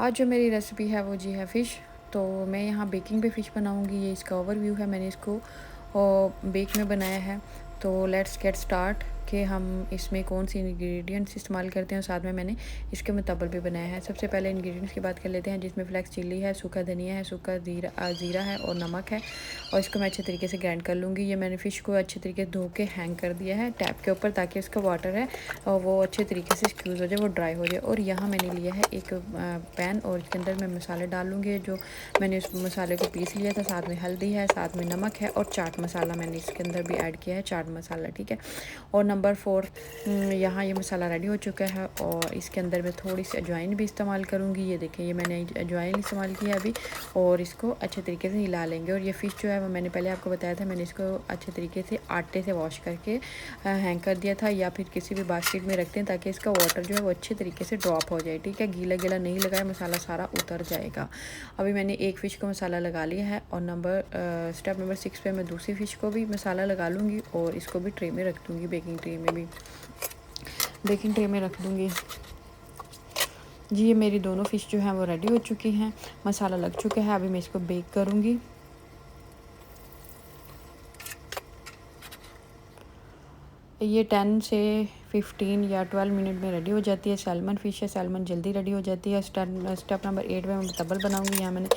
आज जो मेरी रेसिपी है वो जी है फ़िश। तो मैं यहाँ बेकिंग पे फ़िश बनाऊँगी, ये इसका ओवरव्यू है। मैंने इसको बेक में बनाया है। तो लेट्स गेट स्टार्ट कि हम इसमें कौन सी इंग्रेडिएंट्स इस्तेमाल करते हैं, साथ में मैंने इसके मुताबिक भी बनाया है। सबसे पहले इंग्रेडिएंट्स की बात कर लेते हैं, जिसमें फ्लेक्स चिल्ली है, सूखा धनिया है, सूखा ज़ीरा है और नमक है। और इसको मैं अच्छे तरीके से ग्राइंड कर लूँगी। ये मैंने फ़िश को अच्छे तरीके से धो के हैंग कर दिया है टैप के ऊपर, ताकि इसका वाटर है और वो अच्छे तरीके से स्क्यूज़ हो जाए, वो ड्राई हो जाए। और यहाँ मैंने लिया है एक पैन और इसके अंदर मैं मसाले डाल लूँगी। जो मैंने उस मसाले को पीस लिया था, साथ में हल्दी है, साथ में नमक है और चाट मसाला मैंने इसके अंदर भी ऐड किया है, चाट मसाला, ठीक है। और नंबर 4, यहाँ ये मसाला रेडी हो चुका है और इसके अंदर मैं थोड़ी सी अजवाइन भी इस्तेमाल करूँगी। ये देखें, ये मैंने अजवाइन इस्तेमाल किया अभी, और इसको अच्छे तरीके से हिला लेंगे। और ये फ़िश जो है वो मैंने पहले आपको बताया था, मैंने इसको अच्छे तरीके से आटे से वॉश करके हैंग कर दिया था, या फिर किसी भी बास्केट में रखते हैं ताकि इसका वाटर जो है वो अच्छे तरीके से ड्रॉप हो जाए, ठीक है। गीला गीला नहीं लगाया, मसाला सारा उतर जाएगा। अभी मैंने एक फ़िश को मसाला लगा लिया है और स्टेप नंबर 6 पे मैं दूसरी फ़िश को भी मसाला लगा लूँगी और इसको भी ट्रे में रख दूँगी, बेकिंग ट्रे में रख दूँगी। जी, ये मेरी दोनों फ़िश जो हैं वो रेडी हो चुकी हैं, मसाला लग चुका है। अभी मैं इसको बेक करूँगी। ये 10 से 15 या 12 मिनट में रेडी हो जाती है। सैल्मन फ़िश है, सैल्मन जल्दी रेडी हो जाती है। स्टेप नंबर 8 में मैं तबल बनाऊँगी। यहाँ मैंने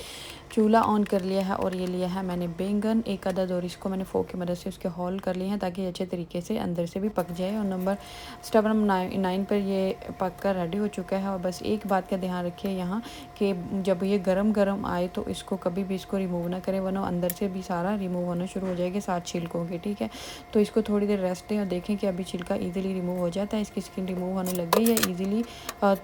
चूल्हा ऑन कर लिया है और ये लिया है मैंने बैंगन एक अदद, और इसको मैंने फोक की मदद से उसके होल कर लिए हैं ताकि अच्छे तरीके से अंदर से भी पक जाए। और स्टेप नंबर 9 पर ये पक कर रेडी हो चुका है। और बस एक बात का ध्यान रखिए यहाँ कि जब ये गरम आए तो इसको कभी भी इसको रिमूव ना करें, वरना अंदर से भी सारा रिमूव होना शुरू हो जाएगा साथ छिलकों के, ठीक है। तो इसको थोड़ी देर रेस्ट दें और देखें कि अभी छिलका ईज़िली रिमूव हो जाता है, इसकी स्किन रिमूव होने लग गई है ईज़िली।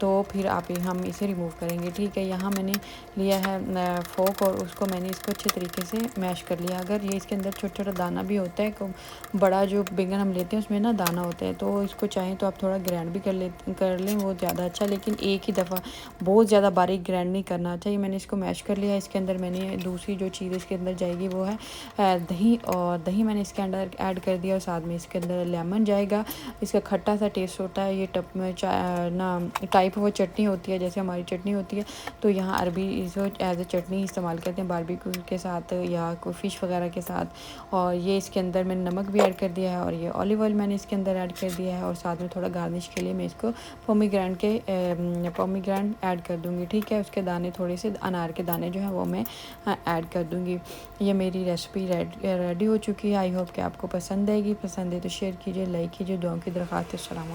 तो फिर हम इसे रिमूव करेंगे, ठीक है। यहाँ मैंने लिया है फोक और उसको मैंने इसको अच्छे तरीके से मैश कर लिया। अगर ये इसके अंदर छोटा छोटा दाना भी होता है, बड़ा जो बैंगन हम लेते हैं उसमें ना दाना होता है, तो इसको चाहें तो आप थोड़ा ग्राइंड भी कर लें, वो ज़्यादा अच्छा। लेकिन एक ही दफ़ा बहुत ज़्यादा बारीक ग्राइंड नहीं करना चाहिए। मैंने इसको मैश कर लिया। इसके अंदर मैंने दूसरी जो चीज़ इसके अंदर जाएगी वो है दही, और दही मैंने इसके अंदर ऐड कर दिया और साथ में इसके अंदर लेमन जाएगा। इसका खट्टा सा टेस्ट होता है। ये टाइप वो चटनी होती है जैसे हमारी चटनी होती है, तो यहाँ अरबी इसको एज ए चटनी इस्तेमाल करते हैं बारबेक्यू के साथ या कोई फ़िश वगैरह के साथ। और ये इसके अंदर मैंने नमक भी ऐड कर दिया है और ये ऑलिव ऑयल मैंने इसके अंदर ऐड कर दिया है। और साथ में थोड़ा गार्निश के लिए मैं इसको पोमीग्रेनेट ऐड कर दूँगी, ठीक है। उसके दाने, थोड़े से अनार के दाने जो हैं वो मैं ऐड कर दूँगी। ये मेरी रेसिपी रेडी हो चुकी है। आई होप कि आपको पसंद आएगी। पसंद है तो शेयर कीजिए, लाइक कीजिए, दुआओं की दरख्वास्त है। अस्सलाम।